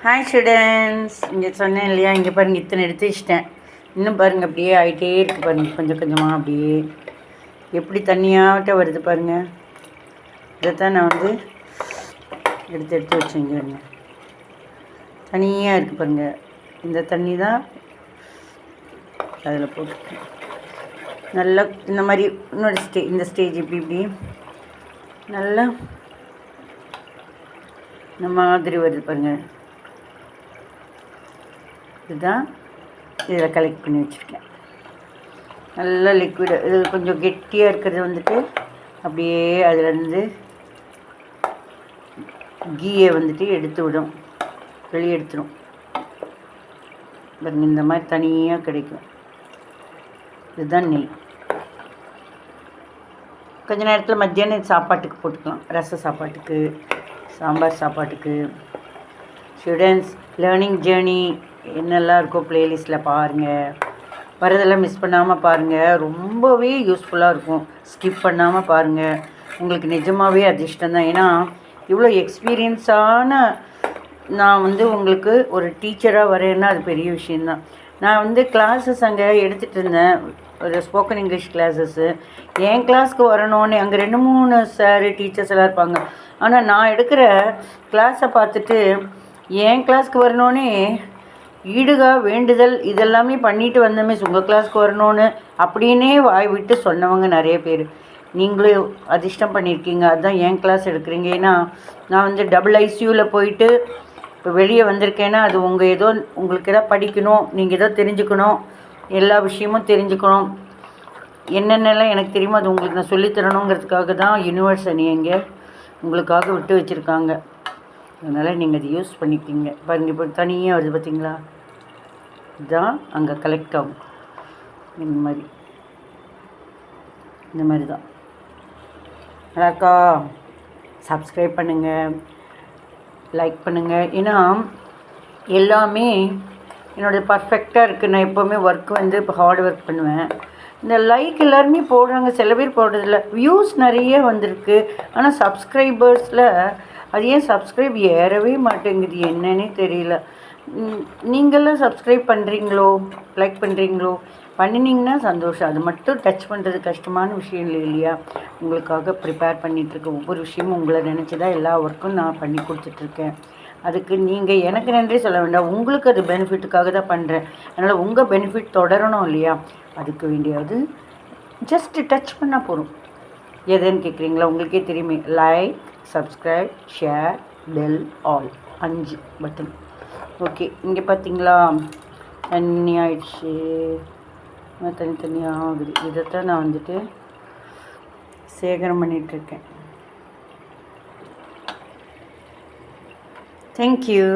Hi students, இங்கே சொன்னேன் இல்லையா, இங்கே பாருங்கள் இத்தனை எடுத்து வச்சிட்டேன். இன்னும் பாருங்கள் அப்படியே ஆகிட்டே இருக்குது பாருங்கள், கொஞ்சம் கொஞ்சமாக அப்படியே எப்படி தண்ணியாட்ட வருது பாருங்கள். இதைத்தான் நான் வந்து எடுத்து வச்சுங்க. தனியாக இருக்குது பாருங்கள். இந்த தண்ணி தான் அதில் போட்டு நல்லா இந்த மாதிரி இன்னொரு இந்த ஸ்டேஜ் இப்படி நல்லா இந்த மாதிரி வருது பாருங்கள். இதுதான் இதில் கலெக்ட் பண்ணி வச்சுருக்கேன். நல்லா லிக்விடு, இது கொஞ்சம் கெட்டியாக இருக்கிறது வந்துட்டு அப்படியே அதிலேருந்து கீயை வந்துட்டு எடுத்து விடும், வெளியே எடுத்துடும் பாருங்க. இந்த மாதிரி தனியாக கிடைக்கும். இதுதான் நெய். கொஞ்ச நேரத்தில் மத்தியானம் சாப்பாட்டுக்கு போட்டுக்கலாம், ரச சாப்பாட்டுக்கு, சாம்பார் சாப்பாட்டுக்கு. ஸ்டூடெண்ட்ஸ் லேர்னிங் ஜேர்னி என்னெல்லாம் இருக்கோ ப்ளேலிஸ்ட்டில் பாருங்கள். வரதெல்லாம் மிஸ் பண்ணாமல் பாருங்கள், ரொம்பவே யூஸ்ஃபுல்லாக இருக்கும். ஸ்கிப் பண்ணாமல் பாருங்கள், உங்களுக்கு நிஜமாகவே அதிர்ஷ்டம் தான். ஏன்னா இவ்வளோ எக்ஸ்பீரியன்ஸான நான் வந்து உங்களுக்கு ஒரு டீச்சராக வரேன்னா அது பெரிய விஷயந்தான். நான் வந்து கிளாஸஸ் அங்கே எடுத்துகிட்டு இருந்தேன், ஒரு ஸ்போக்கன் இங்கிலீஷ் கிளாஸஸ்ஸு. என் கிளாஸ்க்கு வரணுன்னு அங்கே 2-3 சார் டீச்சர்ஸ் எல்லாம் இருப்பாங்க. ஆனால் நான் எடுக்கிற கிளாஸை பார்த்துட்டு என் கிளாஸ்க்கு வரணுன்னே ஈடுகா வேண்டுதல் இதெல்லாமே பண்ணிட்டு வந்தோமே உங்கள் கிளாஸ்க்கு வரணுன்னு அப்படின்னே வாய் விட்டு சொன்னவங்க நிறைய பேர். நீங்களும் அதிர்ஷ்டம் பண்ணியிருக்கீங்க, அதுதான் என் கிளாஸ் எடுக்கிறீங்க. ஏன்னா நான் வந்து டபுள் ஐசியூவில் போயிட்டு இப்போ வெளியே வந்திருக்கேன்னா அது ஏதோ உங்களுக்கு எதாவது படிக்கணும், நீங்கள் ஏதோ தெரிஞ்சுக்கணும், எல்லா விஷயமும் தெரிஞ்சுக்கணும், என்னென்னலாம் எனக்கு தெரியுமோ அது உங்களுக்கு நான் சொல்லித்தரணுங்கிறதுக்காக தான் யூனிவர்ஸ் எங்கே உங்களுக்காக விட்டு வச்சுருக்காங்க. அதனால் நீங்கள் அதை யூஸ் பண்ணிக்கிங்க. பாருங்கள் இப்போ தனியாக வருது பார்த்தீங்களா, இதுதான் அங்கே கலெக்ட் ஆகும். இந்த மாதிரி தான் நல்லாக்கா. சப்ஸ்கிரைப் பண்ணுங்கள், லைக் பண்ணுங்கள். ஏன்னா எல்லாமே என்னோடய பர்ஃபெக்டாக இருக்குது. நான் எப்போவுமே ஒர்க் வந்து இப்போ ஹார்ட் ஒர்க் பண்ணுவேன். இந்த லைக் எல்லாருமே போடுறாங்க, சில பேர் போடுறதில்ல. வியூஸ் நிறைய வந்திருக்கு, ஆனால் சப்ஸ்கிரைபர்ஸில் அது ஏன் சப்ஸ்கிரைப் ஏறவே மாட்டேங்குது, என்னன்னே தெரியல. நீங்களாம் சப்ஸ்கிரைப் பண்ணுறீங்களோ, லைக் பண்ணுறீங்களோ, பண்ணினீங்கன்னா சந்தோஷம். அது மட்டும் டச் பண்ணுறது கஷ்டமான விஷயம் இல்லையா. உங்களுக்காக ப்ரிப்பேர் பண்ணிகிட்ருக்கேன். ஒவ்வொரு விஷயமும் உங்களை நினச்சி தான் எல்லா ஒர்க்கும் நான் பண்ணி கொடுத்துட்ருக்கேன். அதுக்கு நீங்கள் எனக்கு நன்றி சொல்ல வேண்டாம், உங்களுக்கு அது பெனிஃபிட்டுக்காக தான் பண்ணுறேன். அதனால் உங்கள் பெனிஃபிட் தொடரணும் இல்லையா, அதுக்கு வேண்டியது ஜஸ்ட்டு டச் பண்ணால் போதும். எதுன்னு கேட்குறீங்களா, உங்களுக்கே தெரியுமே. Like, subscribe, share, bell, all 5 button. Okay, இங்கே பார்த்தீங்களா தண்ணி ஆயிடுச்சு, தனித்தனியாக ஆகுது. இதைத்தான் நான் வந்துட்டு சேகரம் பண்ணிகிட்ருக்கேன். தேங்க்யூ.